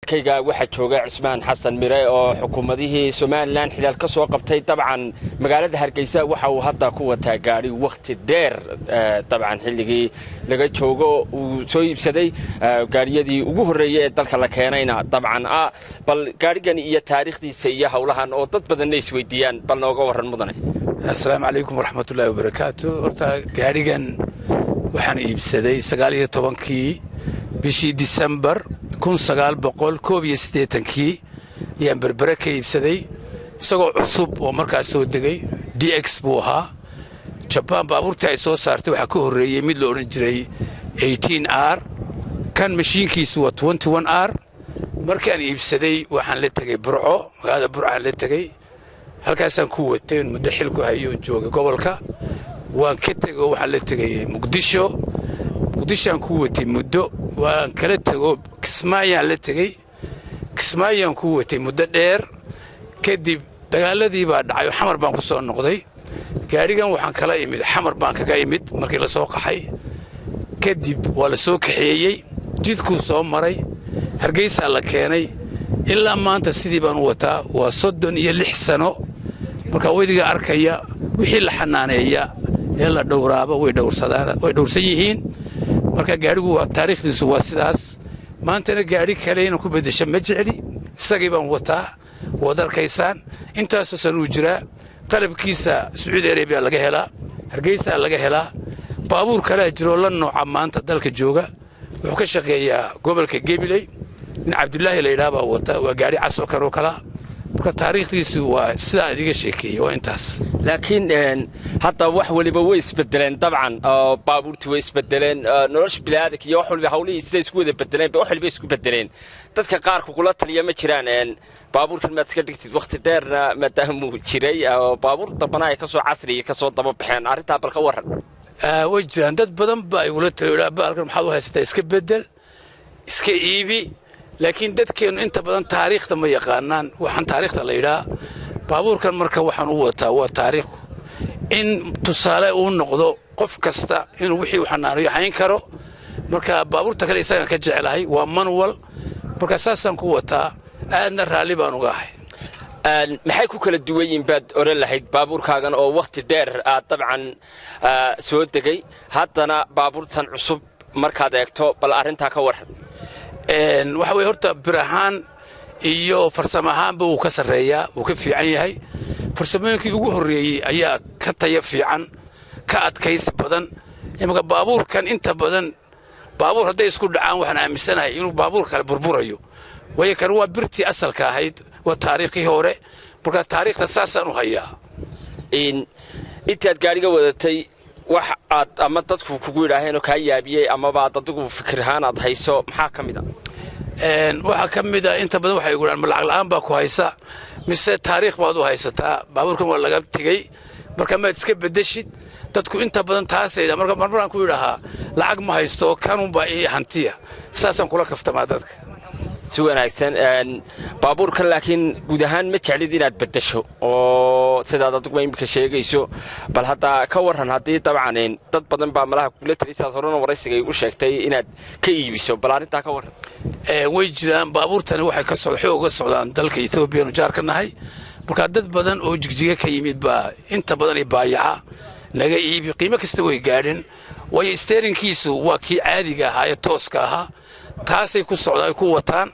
garabkayga waxa jooga Cismaan Xasan Mire oo xukuumadihii Soomaaliland xilal ka soo qabtay dabcan magaalada Hargeysa waxa uu hadda ku wataa gaari waqti dheer dabcan xilligii laga joogo uu soo iibsaday gaariyadii ugu horeeyay ee dalka la keenayna dabcan bal gaarigan iyo taariikhdiisa iyo hawlahan oo dad badan ay isweydiiyaan bal nooga waran mudane. Assalaamu alaykum warahmatullaahi wabarakaatuh. Horta gaarigan waxaan iibsaday 19 bishii December 1981 yaan berbera ka iibsaday isagoo cusub oo markaas soo degay DX buu ahaa. Japan baabuurta ay soo saartay waxa ka horeeyay mid la oran jiray 18R kan mashiinkiisu waa 21R. markaan iibsaday waxaan la tagay Burco magaalada Burco aan la tagay halkaasaan ku watay muddo xil ku hayo joogay gobolka waan ka tagay waxaan la tagay Muqdishoan ku watay muddo waan kala tago Kismaayaan la tagay Kismaayaan ku watay muddo dheer kadib dagaaladii baa dhacay xamar baan ku soo noqday gaarigan waxaan kala imid xamar baan kaga imid markii la soo qaxay kadib waa la soo kaxeeyay jidku soo maray Hargeysa la keenay ilaa maanta sidii baan u wataa waa 36 sano marka wadiga arkaya wixii la xanaaneeya ee la dhowraaba way dhowrsan yihiin marka gaarigu waa taariikhdiisu waa sidaas maantana gaari kale inaan ku bedesho ma jecli isagii baan wataa wada arkaysaan intaas sano jira qalabkiisa Saudi Arabia laga helaa Hargeysa laga helaa baabuur kale jiro la nooca maanta dalka jooga wuxuu ka shaqeeyaa gobolka Gabiley in Abdullaahi la yiraahdo wata waa gaari casoo karo kala marka taariikhdiisu waa sida adiga sheekay waa intaas laakiin hadda wax waliba way isbedeleen dabcan baabuurtii way isbedeleen nolosha bilaadanka iyo wax waliba hawlihii sida isku wada bedeleen wax waliba isku bedeleen dadka qaar ku kula taliya ma jiraan baabuurkan ma iska dhigtid waqti dheerna maadaama uu jiray baabuur dabana ay ka soo casriye ka soo daba baxeen arinta bal ka waran way jiraan dad badan baa ay ula taliya baalkan maxaa u haystaa iska bedel iska iibi laakiin dadkeenu inta badan taariikhda ma yaqaanaan waxaan taariikhda la yiraahdaa baabuurkan marka waxaan u wataa waa taariikh in tusaale uu noqdo qof kasta inuu wixii xanaanayo hayn karo marka baabuurta kale isaga ka jecelahay waa manual marka saasan ku wataa aadna raali baan uga ahay maxay ku kala duwan yihiin baad oran lahayd baabuurkaagan oo waqti dheer dabcan soo degay haddana baabuurtan cusub markaad eegto bal arinta ka waran waxa way horta birahaan iyo farsamahaanba uu ka sareeyaa uu ka fiican yahay farsamooyinkii ugu horeeyay ayaa ka tayo fiican ka adkaysi badan imka baabuurkan inta badan baabuur haday isku dhacaan waxaan aaminsanahay inuu baabuur kale burburayo way kan waa birtii asalka ahayd waa taariikhii hore marka taariikhda saasan u hayaa intaad gaariga wadatay wax aad ama dadku kugu yiraahdeen oo ka yaabiyay ama baad adigu fikirhaan aad hayso maxaa kamida waxa kamida inta badan waxay guraan lacag la'aan baa ku haysa mise taariikh baad u haysataa baabuurkan waa laga tigay marka ma iska bedeshid dadku inta badan taasayda marka marmaraan ku yiraahaa lacag ma haysto kanun baa ii hantiya saasan kula kaftamaa dadka si wanaagsan baabuurkan laakiin guud ahaan ma jeclid inaad bedesho oo sidaad adigu imika sheegayso bal hadda ka waran hadii dabcan dad badan baa malaha kula talisaa horena waraysiga igu sheegtay inaad ka iibiso bal arinta ka waran way jiraan baabuurtani waxay ka soo xooga socdaan dalka Ethiopia oo jaar ka nahay marka dad badan oo jigjiga ka yimid baa inta badan ay baayaca laga iibi qiimo kasta way gaadhin way steeringkiisu waa kii caadiga ahaa ee tooska ahaa taasay ku socdaan ku wataan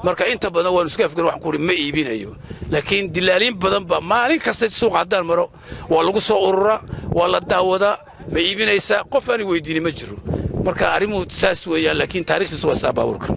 marka inta badan waan isku afgan wax ku ma iibinayo laakiin dilaaliin badan ba maalin kasta suuq hadaan maro waa lagu soo urura waa la daawada ma iibinaysa qof aan weydiin ma jiro marka arimu saas weeyaan laakiin taariikhdiisu waa baabuurka